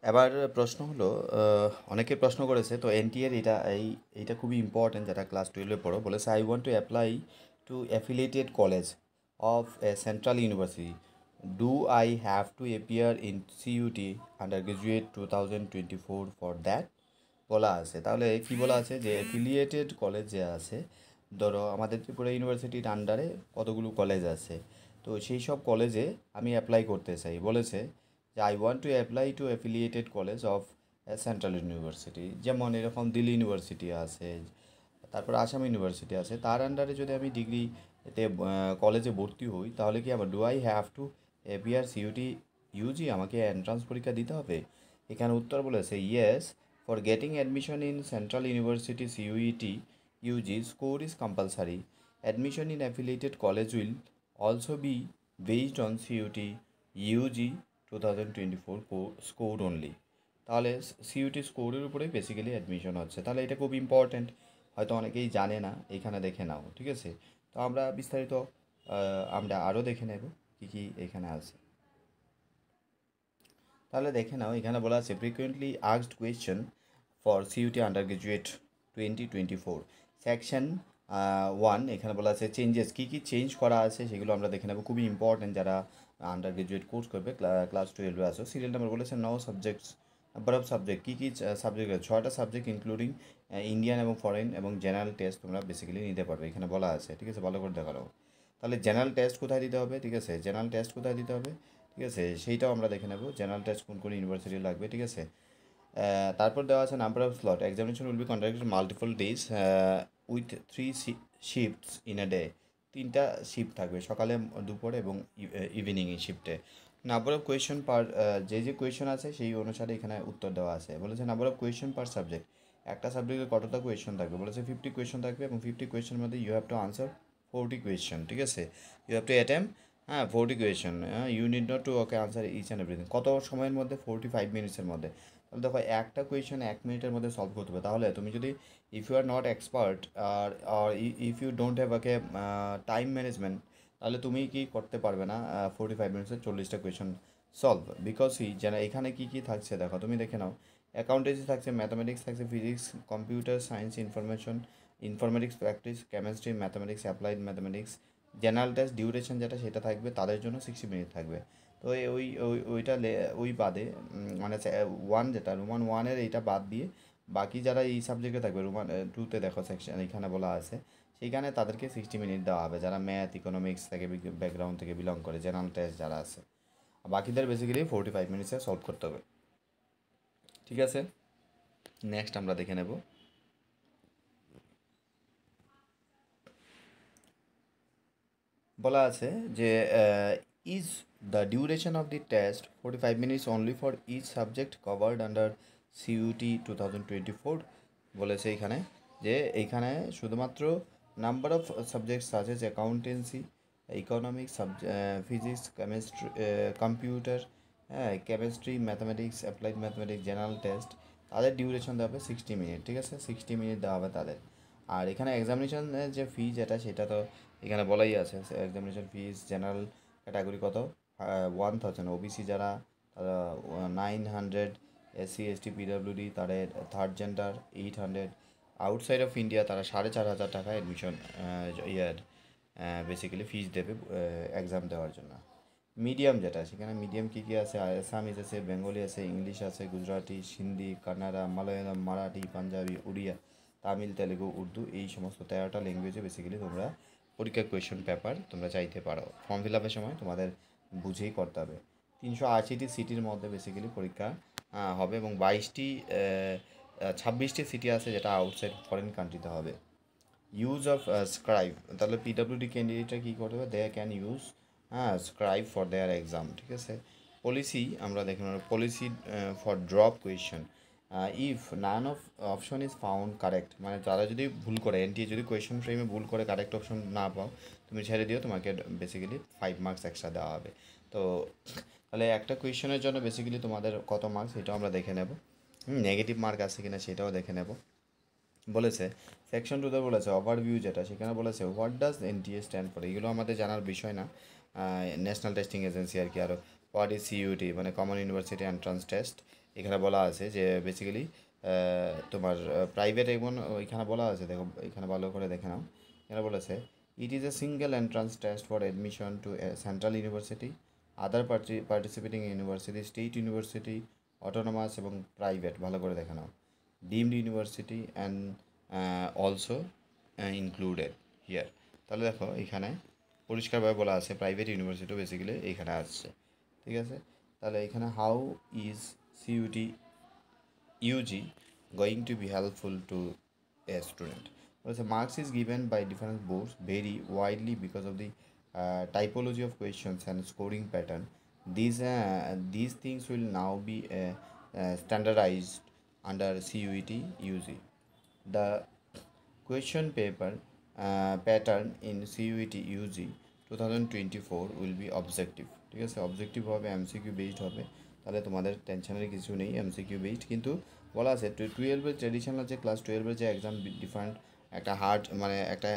এবার প্রশ্ন হলো অনেকে প্রশ্ন করেছে তো এনটিএর এইটা খুবই ইম্পর্টেন্ট যেটা ক্লাস 12-এ পড়ো বলেছে I want to apply to affiliated college of a central university do I have to appear in CUET under graduate 2024 for that বলা আছে। তাহলে কি বলা আছে যে অ্যাফিলিয়েটেড কলেজ যে আছে, ধরো আমাদের ত্রিপুরা ইউনিভার্সিটির আন্ডারে কতগুলো কলেজ আছে, তো সেই সব কলেজে আমি অ্যাপ্লাই করতে চাই। বলেছে যে I want to apply to affiliated college of central university, যেমন এরকম দিল্লি ইউনিভার্সিটি আছে, তারপর আসাম ইউনিভার্সিটি আছে, তার আন্ডারে যদি আমি ডিগ্রি এতে কলেজে ভর্তি হই তাহলে কি আমার do I have to appear CUET UG, আমাকে এন্ট্রান্স পরীক্ষা দিতে হবে? এখানে উত্তর বলেছে yes, for getting admission in central university CUET UG score is compulsory, admission in affiliated college will also be based on CUET UG 2024 score only. তাহলে CUET স্কোরের উপরেই বেসিক্যালি অ্যাডমিশন হচ্ছে। তাহলে এটা খুব ইম্পর্ট্যান্ট, হয়তো অনেকেই জানে না, এখানে দেখে নাও, ঠিক আছে? তো আমরা বিস্তারিত আমরা আরও দেখে নেব কী কী এখানে আছে। তাহলে দেখে নাও, এখানে বলা আছে frequently asked question for CUET under graduate 2024 section 1। এখানে বলা আছে চেঞ্জেস, কী কী চেঞ্জ করা আছে সেগুলো আমরা দেখে নেব, খুবই ইম্পর্টেন্ট যারা আন্ডার গ্রাজুয়েট কোর্স করবে, ক্লাস 12-এ আসো। সিরিয়াল নাম্বার বলেছে no subjects, number of subject, কী কী সাবজেক্ট আছে? 6টা সাবজেক্ট ইনক্লুডিং ইন্ডিয়ান এবং ফরেন এবং জেনারেল টেস্ট তোমরা বেসিক্যালি নিতে পারবে, এখানে বলা আছে, ঠিক আছে? ভালো করে দেখানো। তাহলে জেনারেল টেস্ট কোথায় দিতে হবে, ঠিক আছে? জেনারেল টেস্ট কোথায় দিতে হবে, ঠিক আছে? সেইটাও আমরা দেখে নেব, জেনারেল টেস্ট কোন কোন ইউনিভার্সিটি লাগবে, ঠিক আছে? তারপর দেওয়া আছে number of slot, examination will be conducted multiple days with 3 shifts in a day, 3টা শিফট থাকবে, সকালে, দুপুরে এবং ইভিনিং শিফটে। নাম্বার অফ কোয়েশ্চেন পার, যে যে কোয়েশ্চেন আছে সেই অনুসারে এখানে উত্তর দেওয়া আছে। বলেছে number of question per subject, একটা সাবজেক্টে কতটা কোয়েশ্চেন থাকবে, বলেছে 50 কোয়েশ্চেন থাকবে এবং 50 কোয়েশ্চেনের মধ্যে you have to answer 40 question, ঠিক আছে? You have to attempt 40 question, you need not to okay answer each and everything. কত সময়ের মধ্যে? 45 মিনিটসের মধ্যে। তাহলে দেখো একটা কোয়েশ্চেন 1 মিনিটের মধ্যে সলভ করতে হবে। তাহলে তুমি যদি if you are not expert আর if you don't have okay time management, তাহলে তুমি কি করতে পারবে না 45 মিনিটসে 40টা কোয়েশ্চেন সলভ। বিকজ যেন এখানে কী কী থাকছে দেখো, তুমি দেখে নাও। অ্যাকাউন্টেন্সি থাকছে, ম্যাথামেটিক্স থাকছে, physics, computer science, informatics practice, chemistry, mathematics, applied mathematics. General test duration যেটা সেটা থাকবে, তাদের জন্য 60 মিনিট থাকবে। তো ওই বাদে মানে ওয়ান, যেটা রোমান ওয়ানের এইটা বাদ দিয়ে বাকি যারা এই সাবজেক্টে থাকবে, রোমান 2-তে দেখো সেকশন এখানে বলা আছে, সেইখানে তাদেরকে 60 মিনিট দেওয়া হবে, যারা ম্যাথ, ইকোনমিক্স থেকে ব্যাকগ্রাউন্ড থেকে বিলং করে, জেনারেল টেস্ট যারা আছে। আর বাকিদের বেসিক্যালি 45 মিনিটসে সলভ করতে হবে, ঠিক আছে? নেক্সট আমরা দেখে নেব। বলা আছে যে is the duration of the test 45 minutes only for each subject covered under CUET 2024। বলেছে এখানে যে এইখানে শুধুমাত্র নাম্বার অফ সাবজেক্টস আছে যে accountancy, economics, physics, chemistry, computer, হ্যাঁ, chemistry, mathematics, applied mathematics, general test, তাদের ডিউরেশন দেওয়া হবে 60 মিনিট, ঠিক আছে? 60 মিনিট দেওয়া হবে তাদের। আর এখানে এক্সামিনেশনের যে ফি যেটা, সেটা তো এখানে বলাই আছে। এক্সামিনেশন ফিস জেনারেল ক্যাটাগরি কত, 1000, ওবিসি যারা তারা 900, এসসি এসটি পিডাব্লিউডি তাদের third gender 800, outside of India তারা 4500 টাকা অ্যাডমিশন ইয়ার বেসিক্যালি ফিস দেবে এক্সাম দেওয়ার জন্য। মিডিয়াম যেটা, সেখানে মিডিয়াম কী কী আছে, আসামিজ আছে, বেঙ্গলি আছে, ইংলিশ আছে, গুজরাটি, হিন্দি, কান্নাড়া, মালায়ালাম, মারাঠি, পাঞ্জাবি, উড়িয়া, তামিল, তেলেগু, উর্দু, এই সমস্ত 13টা ল্যাঙ্গুয়েজে বেসিক্যালি তোমরা পরীক্ষার কোয়েশ্চেন পেপার তোমরা চাইতে পারো। ফর্ম ফিল আপের সময় তোমাদের বুঝেই করতে হবে। 380টি সিটির মধ্যে বেসিক্যালি পরীক্ষা হবে এবং 26টি সিটি আছে যেটা আউটসাইড ফরেন কান্ট্রিতে হবে। ইউজ অফ স্ক্রাইব, তাহলে পিডাব্লিউডি ক্যান্ডিডেটরা কী করবে, they can use scribe for their exam, ঠিক আছে? পলিসি আমরা দেখে নেব, policy for drop question if none of option is found correct, মানে তারা যদি ভুল করে, এনটিএ যদি কোয়েশ্চেন ফ্রেমে ভুল করে কারেক্ট অপশন না পাও, তুমি ছেড়ে দিও, তোমাকে বেসিক্যালি 5 মার্কস এক্সট্রা দেওয়া হবে। তো তাহলে একটা কোয়েশ্চেনের জন্য বেসিক্যালি তোমাদের কত মার্কস সেটাও আমরা দেখে নেব। নেগেটিভ মার্ক আছে কিনা সেটাও দেখে নেব। বলেছে সেকশন 2-তে বলেছে ওভারভিউ যেটা, সেখানে বলেছে what does NTA stand for, এগুলো আমাদের জানার বিষয় না, ন্যাশনাল টেস্টিং এজেন্সি আর কি। আরও হোয়াট ইজ সিইউটি মানে কমন ইউনিভার্সিটি এন্ট্রান্স টেস্ট। এখানে বলা আছে যে বেসিক্যালি তোমার প্রাইভেট এবং এখানে বলা আছে, দেখো এখানে ভালো করে দেখে নাও। এখানে বলেছে it is a single entrance test for admission to central university, other participating university, state university, autonomous এবং প্রাইভেট, ভালো করে দেখে নাও, deemed university and also included here. তাহলে দেখো এখানে পরিষ্কারভাবে বলা আছে প্রাইভেট ইউনিভার্সিটিও বেসিক্যালি এখানে আসছে, ঠিক আছে। তাহলে এখানে how is CUET UG going to be helpful to a student. বলেছে marks is given by different boards very widely because of the typology of questions and scoring pattern. These things will now be standardized under CUET UG. The question paper pattern in CUET UG 2024 will be objective, ঠিক আছে। Objective হবে, MCQ based হবে, তাহলে তোমাদের টেনশনের কিছু নেই, MCQ based. কিন্তু বলা আছে টুয়েলভের ট্রেডিশনাল যে ক্লাস টুয়েলভের যে এক্সাম ডিফারেন্ট একটা হার্ড মানে একটা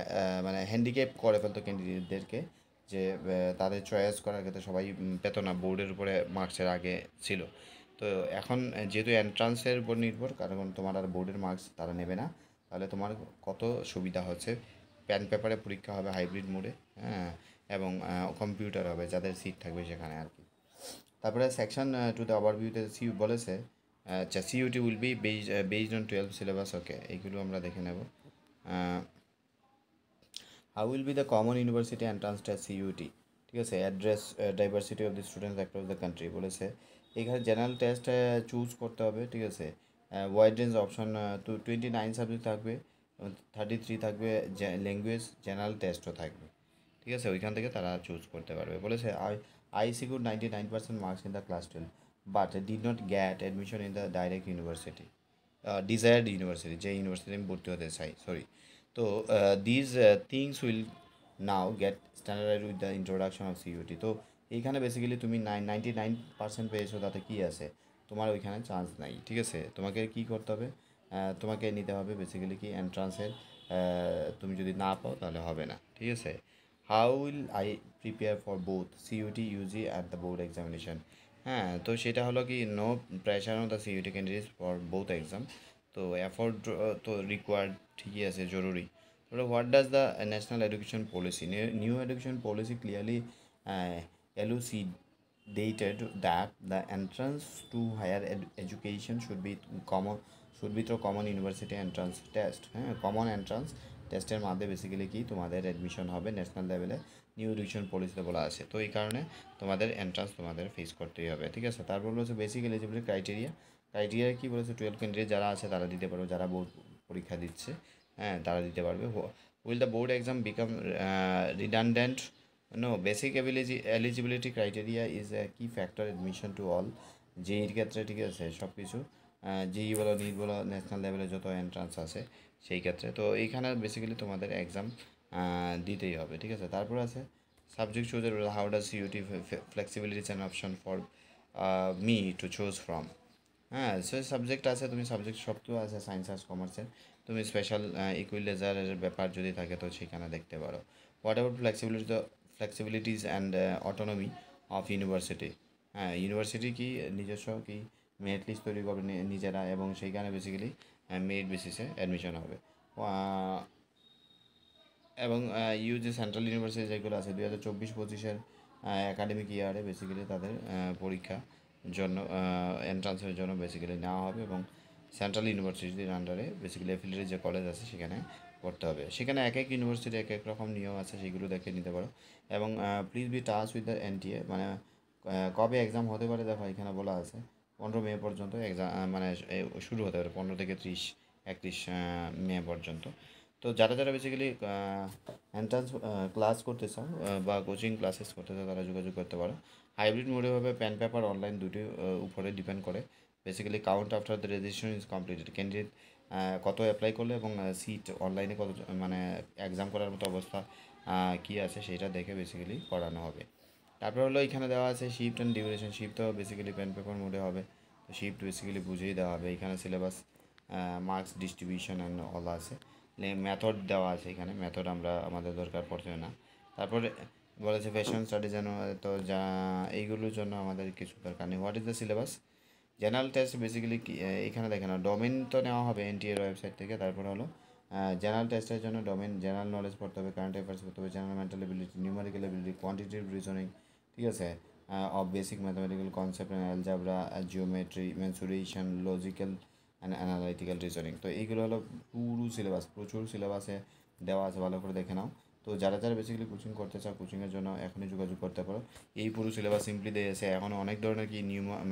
মানে হ্যান্ডিক্যাপ করে ফেলতো ক্যান্ডিডেটদেরকে, যে তাদের চয়েস করার ক্ষেত্রে সবাই পেতো না, বোর্ডের উপরে মার্কসের আগে ছিল। তো এখন যেহেতু এন্ট্রান্সের উপর নির্ভর, কারণ তোমার আর বোর্ডের মার্কস তারা নেবে না, তাহলে তোমার কত সুবিধা হচ্ছে, প্যান পেপারে পরীক্ষা হবে হাইব্রিড মোডে, হ্যাঁ, এবং কম্পিউটার হবে যাদের সিট থাকবে সেখানে আর কি। তারপরে সেকশন টু দ্য ওভারভিউতে বলেছে আচ্ছা CUET will be based on 12 syllabus, okay, এইগুলো আমরা দেখে নেব। How will be the common university entrance test CUET, ঠিক আছে, address diversity of the students across the country. বলেছে এখানে জেনারেল টেস্ট চুজ করতে হবে, ঠিক আছে। ওয়াইড রেঞ্জ অপশন 29 সাবজেক্ট থাকবে, 33 থাকবে ল্যাঙ্গুয়েজ, জেনারেল টেস্টও থাকবে, ঠিক আছে, ওইখান থেকে তারা চুজ করতে পারবে। বলেছে I secure 99% marks in the class 12 but did not get admission in the direct university, desired university, যে ইউনিভার্সিটি আমি ভর্তি হতে চাই, সরি। তো these things will now get standard with the introduction of CUET. তো এইখানে বেসিক্যালি তুমি 99% পেয়েছো, তাতে কী আছে, তোমার ওইখানে চান্স নাই, ঠিক আছে। তোমাকে কী করতে হবে, তোমাকে নিতে হবে বেসিক্যালি কি এন্ট্রান্সের, তুমি যদি না পাও তাহলে হবে না, ঠিক আছে। How will I prepare for both CUET UG at the board examination. হ্যাঁ, তো সেটা হলো কি no pressure on the CUET candidates for both exam. তো এফোর্ট তো রিকোয়ার্ড, ঠিকই আছে, জরুরি। What does the national education policy, new education policy clearly elucidated that the entrance to higher education should be through common university entrance test, হ্যাঁ, common entrance টেস্টের মাধ্যমে basically কি তোমাদের অ্যাডমিশন হবে ন্যাশনাল লেভেলে, নিউ এডুকেশন পলিসিতে বলা আছে। তো এই কারণে তোমাদের এন্ট্রান্স তোমাদের ফেস করতেই হবে, ঠিক আছে। তারপর বলেছে বেসিক এলিজিবিলিটি ক্রাইটেরিয়া কি বলেছে, 12 ক্যান্ডিডেট যারা আছে তারা দিতে পারবে, যারা বোর্ড পরীক্ষা দিচ্ছে, হ্যাঁ, তারা দিতে পারবে। Will the board exam become redundant? No, basic eligibility criteria is a key factor admission to all, যেইর ক্ষেত্রে, ঠিক আছে, সব কিছু যেই বলো নিট বলো ন্যাশনাল লেভেলে যত এন্ট্রান্স আছে সেই ক্ষেত্রে। তো এইখানে বেসিক্যালি তোমাদের এক্সাম দিতেই হবে, ঠিক আছে। তারপর আছে সাবজেক্ট চুজের, how does CUET flexibilities and option for me to choose from. হ্যাঁ, সে সাবজেক্ট আছে, তুমি সাবজেক্ট সব তো আছে সায়েন্স আর্টস কমার্সের, তুমি স্পেশাল ইকুইলেজারের ব্যাপার যদি থাকে তো সেখানে দেখতে পারো। What about flexibilities and autonomy of university. হ্যাঁ, ইউনিভার্সিটি কি নিজস্ব কি মেরিট লিস্ট তৈরি করবে নিজেরা, এবং সেইখানে বেসিক্যালি মেরিট বেসিসে অ্যাডমিশন হবে। এবং ইউজি সেন্ট্রাল ইউনিভার্সিটি যেগুলো আছে 2024-25 একাডেমিক ইয়ারে বেসিক্যালি তাদের পরীক্ষা জন্য এন্ট্রান্সের জন্য বেসিক্যালি নেওয়া হবে, এবং সেন্ট্রাল ইউনিভার্সিটির আন্ডারে বেসিক্যালি অ্যাফিলিয়েটেড যে কলেজ আছে সেখানে পড়তে হবে। সেখানে এক এক ইউনিভার্সিটি এক এক রকম নিয়ম আছে, সেগুলো দেখে নিতে পারো। এবং please be touch with the NTA, মানে কবে এক্সাম হতে পারে দেখো এখানে বলা আছে 15 মে পর্যন্ত এক্সাম, মানে শুরু হতে পারে 15 থেকে 31 মে পর্যন্ত। তো যারা যারা বেসিক্যালি এন্ট্রান্স ক্লাস করতে চাও বা কোচিং ক্লাসেস করতে চাও তারা যোগাযোগ করতে পারো। হাইব্রিড মোডে হবে, পেন পেপার অনলাইন দুটি উপরে ডিপেন্ড করে। Basically count after the registration is completed, candidate কত অ্যাপ্লাই করলে এবং সিট অনলাইনে কত, মানে এক্সাম করার মতো অবস্থা কী আছে সেটা দেখে বেসিক্যালি করানো হবে। তারপর হলো এখানে দেওয়া আছে শিফট অ্যান্ড ডিউরেশন। শিফট তো বেসিক্যালি পেন পেপার মোডে হবে, তো শিফট বেসিক্যালি বুঝিয়ে দেওয়া হবে। এখানে syllabus, marks distribution and all আছে, মেথড দেওয়া আছে, এখানে মেথড আমরা আমাদের দরকার পড়ছে না। তারপরে বলেছে ফ্যাশন স্টাডি যেন, তো যা এইগুলোর জন্য আমাদের কিছু দরকার নেই। What is the syllabus? General test basically কি, এখানে দেখে না, ডোমেন তো নেওয়া হবে এনটিএর ওয়েবসাইট থেকে। তারপর হলো জেনারেল টেস্টের জন্য ডোমেন জেনারেল নলেজ পড়তে হবে, কারেন্ট অ্যাফেয়ার্স পড়তে হবে, general mental ability, numerical ability, quantitative reasoning, ঠিক আছে, of basic mathematical concept, algebra, geometry, mensuration, logical and analytical reasoning. তো এইগুলো হলো পুরো সিলেবাস, প্রচুর সিলেবাসে দেওয়া আছে, ভালো করে দেখে নাও। তো যারা যারা বেসিক্যালি কোচিং করতে চাও, কোচিংয়ের জন্য এখনই যোগাযোগ করতে পারো। এই পুরো সিলেবাস সিম্পলি দিয়েছে। এখনও অনেক ধরনের কি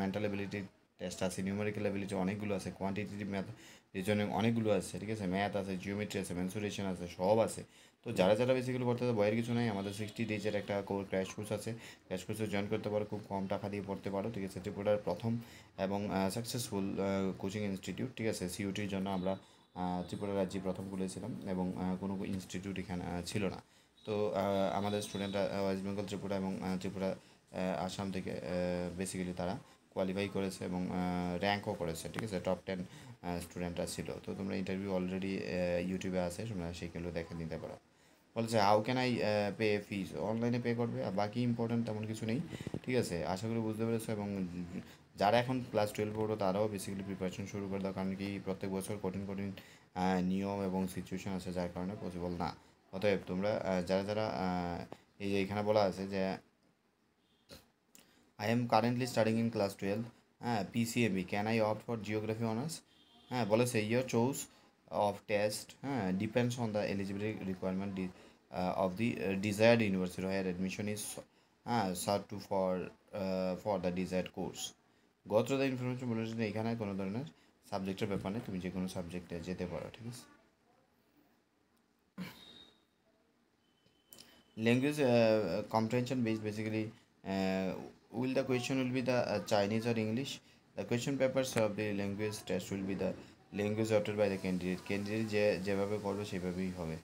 মেন্টাল এবিলিটি টেস্ট আছে, নিউমেরিক্যাল এবিলিটি অনেকগুলো আছে, কোয়ান্টিটেটিভ ম্যাথ রিজনিং অনেকগুলো আছে, ঠিক আছে, ম্যাথ আছে, জিওমেট্রি আছে, মেনসুরেশন আছে, সব আছে। তো যারা যারা বেসিক্যালি করতে চাও, ভয়ের কিছু নাই। আমাদের 60 ডেজের একটা ক্র্যাশ কোর্স আছে, ক্র্যাশ কোর্সে জয়েন করতে পারো, খুব কম টাকা দিয়ে পড়তে পারো, ঠিক আছে। ত্রিপুরার প্রথম এবং সাকসেসফুল কোচিং ইনস্টিটিউট, ঠিক আছে। সিইউটির জন্য আমরা ত্রিপুরা রাজ্যে প্রথম খুলেছিলাম এবং কোনো ইনস্টিটিউট এখানে ছিল না। তো আমাদের স্টুডেন্টরা ওয়েস্ট বেঙ্গল, ত্রিপুরা এবং ত্রিপুরা আসাম থেকে বেসিক্যালি তারা কোয়ালিফাই করেছে এবং র্যাঙ্কও করেছে, ঠিক আছে। টপ 10 স্টুডেন্টরা ছিল। তো তোমরা ইন্টারভিউ অলরেডি ইউটিউবে আছে, তোমরা সেইগুলো দেখে নিতে পারো। বলছে how can I pay fees, অনলাইনে পে করবে, আর বাকি ইম্পর্ট্যান্ট তেমন কিছু নেই, ঠিক আছে। আশা করি বুঝতে পেরেছো। এবং যারা এখন ক্লাস 12 পড়ো তারাও বেসিক্যালি প্রিপারেশন শুরু করে দাও, কারণ কি প্রত্যেক বছর কঠিন কঠিন নিয়ম এবং সিচুয়েশন আছে, যার কারণে পসিবল না। অতএব তোমরা যারা যারা এই যে এখানে বলা আছে যে I am currently studying in class 12, হ্যাঁ, PCMB, can I opt for geography honours? হ্যাঁ, বলেছে ইয়োর চোজ অফ টেস্ট, হ্যাঁ, depends on the eligibility requirement of the desired university where admission is, হ্যাঁ, sought to for the desired course. Got the information বলেছে যে এখানে কোনো ধরনের সাবজেক্টের ব্যাপার নেই, তুমি যে কোনো সাবজেক্টে যেতে পারো, ঠিক আছে। Language comprehension based basically, will the question will be the Chinese or English? The question papers of the language test will be the language opted by the candidate যে যেভাবে করবে সেভাবেই হবে,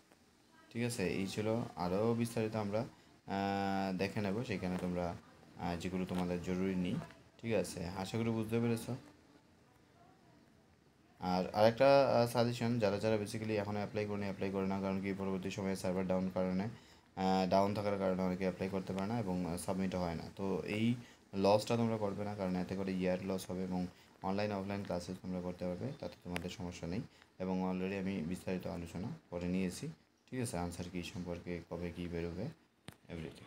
ঠিক আছে। এই ছিল, আরও বিস্তারিত আমরা দেখে নেব সেখানে, তোমরা যেগুলো তোমাদের জরুরি নেই, ঠিক আছে। আশা করি বুঝতে পেরেছো। আর আরেকটা সাজেশন, যারা যারা বেসিক্যালি এখনও অ্যাপ্লাই করে না, কারণ কি পরবর্তী সময়ে সার্ভার ডাউন থাকার কারণে অনেকে অ্যাপ্লাই করতে পারে না এবং সাবমিটও হয় না। তো এই লসটা তোমরা করবে না, কারণ এতে করে ইয়ার লস হবে এবং অনলাইন অফলাইন ক্লাসেস তোমরা করতে পারবে, তাতে তোমাদের সমস্যা নেই। এবং অলরেডি আমি বিস্তারিত আলোচনা করে নিয়েছি, ঠিক আছে, আনসার কী সম্পর্কে, কবে কী বেরোবে, এভরিথিং।